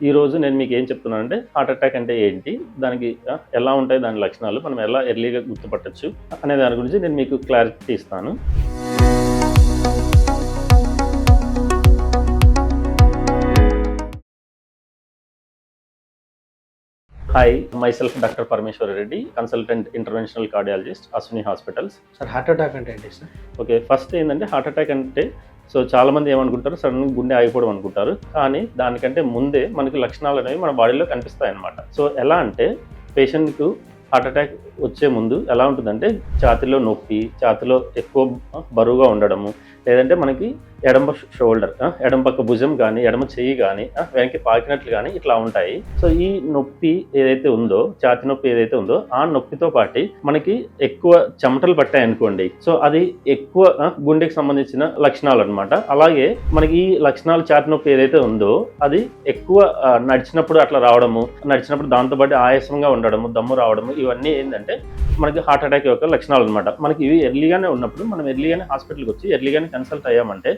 ఈరోజు నేను మీకు ఏం చెప్తున్నానంటే హార్ట్ అటాక్ అంటే ఏంటి, దానికి ఎలా ఉంటాయి దాని లక్షణాలు, మనం ఎలా ఎర్లీగా గుర్తుపట్టచ్చు అనే దాని గురించి నేను మీకు క్లారిటీ ఇస్తాను. Hi, myself doctor Parameshwara Reddy, consultant interventional cardiologist, Ashwini hospitals. Sir heart attack అంటే ఏంటి సార్? ఓకే, ఫస్ట్ ఏంటంటే హార్ట్ అటాక్ అంటే చాలామంది ఏమనుకుంటారు, సడన్గా గుండె ఆగిపోవడం అనుకుంటారు. కానీ దానికంటే ముందే మనకి లక్షణాలు అనేవి మన బాడీలో కనిపిస్తాయి అన్నమాట. ఎలా అంటే పేషెంట్కు హార్ట్ అటాక్ వచ్చే ముందు ఎలా ఉంటుందంటే ఛాతీలో నొప్పి, ఛాతీలో ఎక్కువ బరువుగా ఉండడము, లేదంటే మనకి ఎడమ షోల్డర్, ఎడమ పక్క భుజం కానీ ఎడమ చెయ్యి కానీ వెనక్కి పాకినట్లు కానీ ఇట్లా ఉంటాయి. ఈ నొప్పి ఏదైతే ఉందో, ఛాతీ నొప్పి ఏదైతే ఉందో ఆ నొప్పితో పాటు మనకి ఎక్కువ చెమటలు పట్టాయి అనుకోండి, అది ఎక్కువ గుండెకి సంబంధించిన లక్షణాలు అనమాట. అలాగే మనకి ఈ లక్షణాలు ఛాతీ నొప్పి ఏదైతే ఉందో అది ఎక్కువ నడిచినప్పుడు అట్లా రావడము, నడిచినప్పుడు దాంతోపాటు ఆయాసంగా ఉండడము, దమ్ము రావడము, ఇవన్నీ ఏంటంటే మనకి హార్ట్ అటాక్ యొక్క లక్షణాలు అనమాట. మనకి ఇవి ఎర్లీగానే ఉన్నప్పుడు మనం ఎర్లీగానే హాస్పిటల్కి వచ్చి ఎర్లీగానే కన్సల్ట్ అయ్యామంటే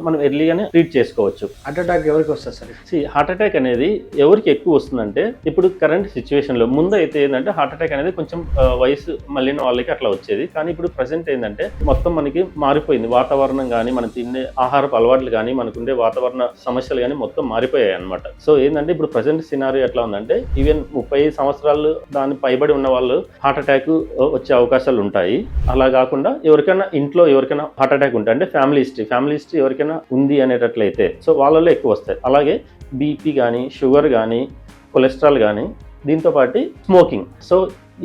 మనం ఎర్లీగానే ట్రీట్ చేసుకోవచ్చు. హార్ట్ అటాక్ ఎవరికి వస్తుంది సార్? హార్ట్ అటాక్ అనేది ఎవరికి ఎక్కువ వస్తుందంటే ఇప్పుడు కరెంట్ సిచ్యువేషన్లో ముందు అయితే ఏంటంటే హార్ట్ అటాక్ అనేది కొంచెం వయసు మళ్ళిన వాళ్ళకి అట్లా వచ్చేది. కానీ ఇప్పుడు ప్రజెంట్ ఏంటంటే మొత్తం మనకి మారిపోయింది. వాతావరణం కానీ, మనం తినే ఆహారపు అలవాట్లు కానీ, మనకుండే వాతావరణ సమస్యలు కానీ మొత్తం మారిపోయాయి అనమాట. ఏంటంటే ఇప్పుడు ప్రజెంట్ సినారియో ఎట్లా ఉందంటే ఈవెన్ 30 సంవత్సరాలు దాని పైబడి ఉన్న వాళ్ళు హార్ట్ అటాక్ వచ్చే అవకాశాలు ఉంటాయి. అలా కాకుండా ఎవరికైనా ఇంట్లో ఎవరికైనా హార్ట్ అటాక్ ఉంటే అంటే ఫ్యామిలీ హిస్టరీ ఎవరికైనా ఉంది అనేటట్లయితే వాళ్ళలో ఎక్కువ వస్తాయి. అలాగే బీపీ కానీ, షుగర్ కానీ, కొలెస్ట్రాల్ కానీ, దీంతోపాటు స్మోకింగ్.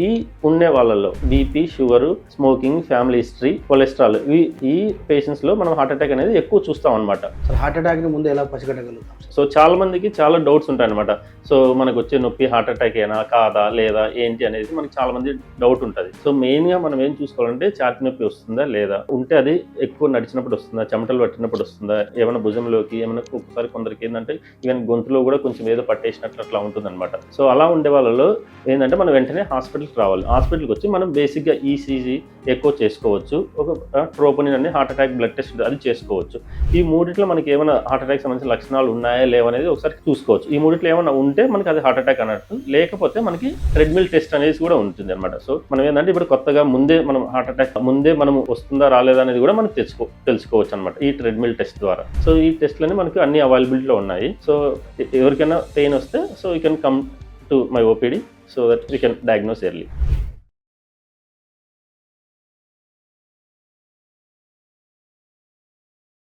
ఈ ఉండే వాళ్ళలో BP, sugar, smoking, family history, cholesterol, ఈ పేషెంట్స్లో మనం హార్ట్ అటాక్ అనేది ఎక్కువ చూస్తాం అనమాట. హార్ట్ అటాక్ని ముందు ఎలా పసిగట్టగలుగుతాం? చాలా మందికి చాలా డౌట్స్ ఉంటాయి అనమాట. మనకు వచ్చే నొప్పి హార్ట్ అటాక్ అయినా కాదా లేదా ఏంటి అనేది మనకి చాలా మంది డౌట్ ఉంటుంది. మెయిన్గా మనం ఏం చూసుకోవాలంటే ఛాతీ నొప్పి వస్తుందా లేదా, ఉంటే అది ఎక్కువ నడిచినప్పుడు వస్తుందా, చెమటలు పట్టినప్పుడు వస్తుందా, ఏమైనా భుజంలోకి ఏమైనా, ఒక్కసారి కొందరికి ఏంటంటే ఈవెన్ గొంతులో కూడా కొంచెం ఏదో పట్టేసినట్లు అట్లా ఉంటుంది అనమాట. అలా ఉండే వాళ్ళలో ఏంటంటే మనం వెంటనే హాస్పిటల్కి రావాలి. హాస్పిటల్కి వచ్చి మనం బేసిక్గా ఈసీజీ ఎక్కువ చేసుకోవచ్చు, ఒక ట్రోపోనిన్ అనే హార్ట్ అటాక్ బ్లడ్ టెస్ట్ అది చేసుకోవచ్చు. ఈ మూడిట్లో మనకి ఏమైనా హార్ట్ అటాక్ సంబంధించిన లక్షణాలు ఉన్నాయా లేవనేది ఒకసారి చూసుకోవచ్చు. ఈ మూడిట్లో ఏమైనా ఉంటే మనకి అది హార్ట్ అటాక్ అన్నట్టు, లేకపోతే మనకి ట్రెడ్మిల్ టెస్ట్ అనేది కూడా ఉంటుంది అనమాట. మనం ఏంటంటే ఇప్పుడు కొత్తగా ముందే మనం హార్ట్ అటాక్ ముందే మనం వస్తుందా రాలేదా అనేది కూడా మనం తెలుసుకోవచ్చు అనమాట ఈ ట్రెడ్మిల్ టెస్ట్ ద్వారా. ఈ టెస్ట్లన్నీ మనకి అన్ని అవైలబిలిటీలో ఉన్నాయి. ఎవరికైనా పెయిన్ వస్తే you can come to my OPD so that we can diagnose early.